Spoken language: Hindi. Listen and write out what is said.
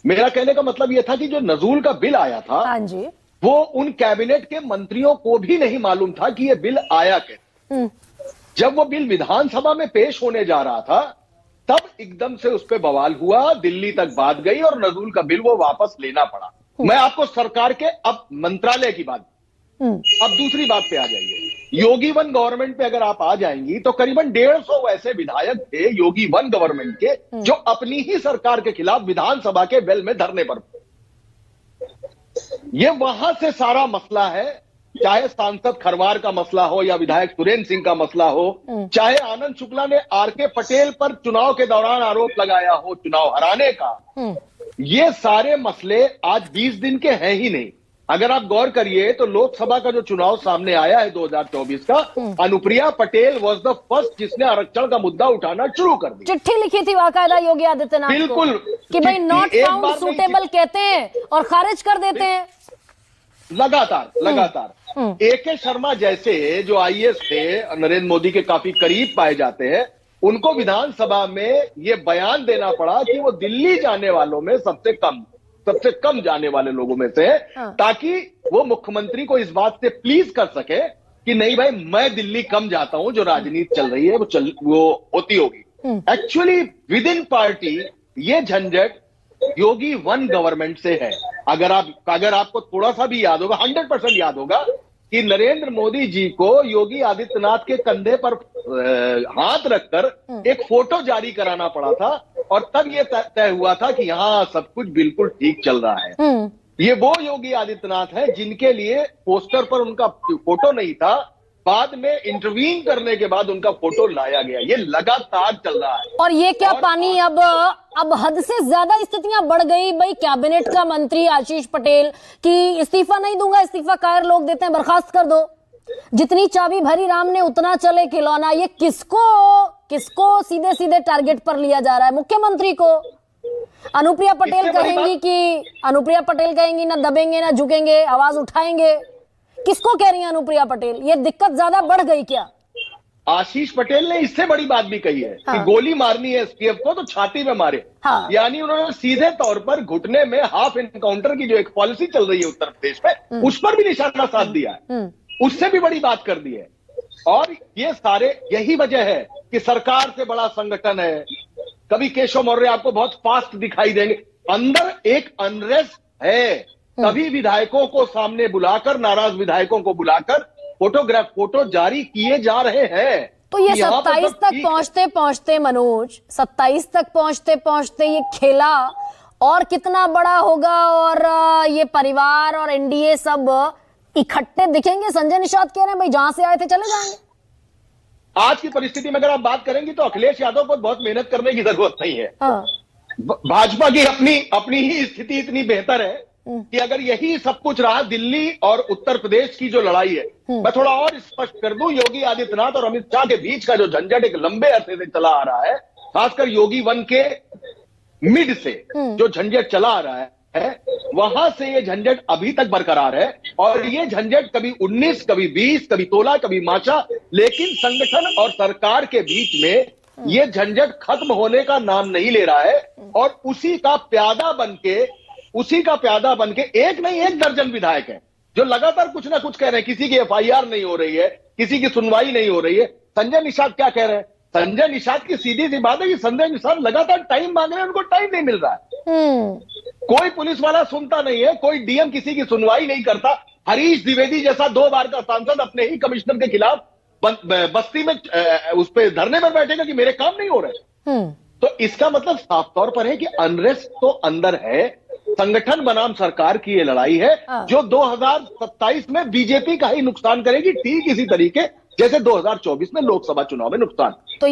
मेरा कहने का मतलब यह था कि जो नजूल का बिल आया था, हाँ जी, वो उन कैबिनेट के मंत्रियों को भी नहीं मालूम था कि यह बिल आया कैसे। जब वो बिल विधानसभा में पेश होने जा रहा था, तब एकदम से उस पर बवाल हुआ, दिल्ली तक बात गई और नजूल का बिल वो वापस लेना पड़ा। मैं आपको सरकार के अब मंत्रालय की बात, अब दूसरी बात पे आ जाइए। योगी वन गवर्नमेंट पे अगर आप आ जाएंगी तो करीबन 150 ऐसे विधायक थे योगी वन गवर्नमेंट के, जो अपनी ही सरकार के खिलाफ विधानसभा के बेल में धरने पर। ये वहां से सारा मसला है, चाहे सांसद खरवार का मसला हो या विधायक सुरेंद्र सिंह का मसला हो, चाहे आनंद शुक्ला ने आरके पटेल पर चुनाव के दौरान आरोप लगाया हो चुनाव हराने का, ये सारे मसले आज 20 दिन के हैं ही नहीं। अगर आप गौर करिए तो लोकसभा का जो चुनाव सामने आया है 2024 का, Anupriya Patel was the first जिसने आरक्षण का मुद्दा उठाना शुरू कर दिया। चिट्ठी लिखी थी बाकायदा योगी आदित्यनाथ बिल्कुल कि भाई नॉट फाउंड सुटेबल कहते हैं और खारिज कर देते हैं लगातार। ए.के. शर्मा जैसे जो आईएएस थे, नरेंद्र मोदी के काफी करीब पाए जाते हैं, उनको विधानसभा में यह बयान देना पड़ा कि वो दिल्ली जाने वालों में सबसे कम जाने वाले लोगों में से है, ताकि वो मुख्यमंत्री को इस बात से प्लीज कर सके कि नहीं भाई, मैं दिल्ली कम जाता हूं, जो राजनीति चल रही है वो होती होगी। एक्चुअली विद इन पार्टी ये झंझट योगी वन गवर्नमेंट से है। अगर आपको थोड़ा सा भी याद होगा, 100% याद होगा कि नरेंद्र मोदी जी को योगी आदित्यनाथ के कंधे पर हाथ रखकर एक फोटो जारी कराना पड़ा था, और तब यह तय हुआ था कि यहां सब कुछ बिल्कुल ठीक चल रहा है। ये वो योगी आदित्यनाथ है जिनके लिए पोस्टर पर उनका फोटो नहीं था, बाद में इंटरवीन करने के बाद उनका फोटो लाया गया। ये लगातार चल रहा है। और ये क्या पानी अब हद से ज्यादा स्थितियां बढ़ गई। भाई कैबिनेट का मंत्री आशीष पटेल कि इस्तीफा नहीं दूंगा, इस्तीफा कायर लोग देते हैं, बर्खास्त कर दो। जितनी चाबी भरी राम ने उतना चले खिलौना। ये किसको सीधे सीधे टारगेट पर लिया जा रहा है? मुख्यमंत्री को। अनुप्रिया पटेल कहेंगी ना दबेंगे ना झुकेंगे, आवाज उठाएंगे। किसको कह रही है अनुप्रिया पटेल? ये दिक्कत ज्यादा बढ़ गई क्या? आशीष पटेल ने इससे बड़ी बात भी कही है कि गोली मारनी है एसटीएफ को तो छाती में मारे। यानी उन्होंने सीधे तौर पर घुटने में हाफ एनकाउंटर की जो एक पॉलिसी चल रही है उत्तर प्रदेश में, उस पर भी निशाना साध दिया है। उससे भी बड़ी बात कर दी है। और ये सारे यही वजह है कि सरकार से बड़ा संगठन है। कभी केशव मौर्य आपको बहुत फास्ट दिखाई देंगे, अंदर एक अनरेस्ट है। तभी विधायकों को सामने बुलाकर, नाराज विधायकों को बुलाकर फोटो जारी किए जा रहे हैं। तो ये 27 तक पहुंचते मनोज, 27 तक पहुंचते ये खेला और कितना बड़ा होगा, और ये परिवार और एनडीए सब इकट्ठे दिखेंगे। संजय निषाद कह रहे हैं भाई जहां से आए थे चले जाएंगे। आज की परिस्थिति में अगर आप बात करेंगी तो अखिलेश यादव को बहुत मेहनत करने की जरूरत नहीं है। भाजपा की अपनी ही स्थिति इतनी बेहतर है कि अगर यही सब कुछ रहा, दिल्ली और उत्तर प्रदेश की जो लड़ाई है, मैं थोड़ा और स्पष्ट कर दूं, योगी आदित्यनाथ और अमित शाह के बीच का जो झंझट एक लंबे अरसे से चला आ रहा है, खासकर योगी वन के मिड से जो झंझट चला आ रहा है, वहां से ये झंझट अभी तक बरकरार है। और ये झंझट कभी 19, कभी 20, कभी 16, कभी माचा, लेकिन संगठन और सरकार के बीच में ये झंझट खत्म होने का नाम नहीं ले रहा है। और उसी का प्यादा बनके एक नहीं एक दर्जन विधायक है जो लगातार कुछ ना कुछ कह रहे हैं। किसी की एफआईआर नहीं हो रही है, किसी की सुनवाई नहीं हो रही है। संजय निषाद क्या कह रहे हैं? संजय निषाद की सीधी सी बात है कि संजय निषाद लगातार टाइम मांग रहे हैं, उनको टाइम नहीं मिल रहा है। कोई पुलिस वाला सुनता नहीं है, कोई डीएम किसी की सुनवाई नहीं करता। हरीश द्विवेदी जैसा 2 बार का सांसद अपने ही कमिश्नर के खिलाफ बस्ती में उस पर धरने पर बैठेगा कि मेरे काम नहीं हो रहे। तो इसका मतलब साफ तौर पर है कि अनरेस्ट तो अंदर है। संगठन बनाम सरकार की ये लड़ाई है जो 2027 में बीजेपी का ही नुकसान करेगी, ठीक इसी तरीके जैसे 2024 में लोकसभा चुनाव में नुकसान। तो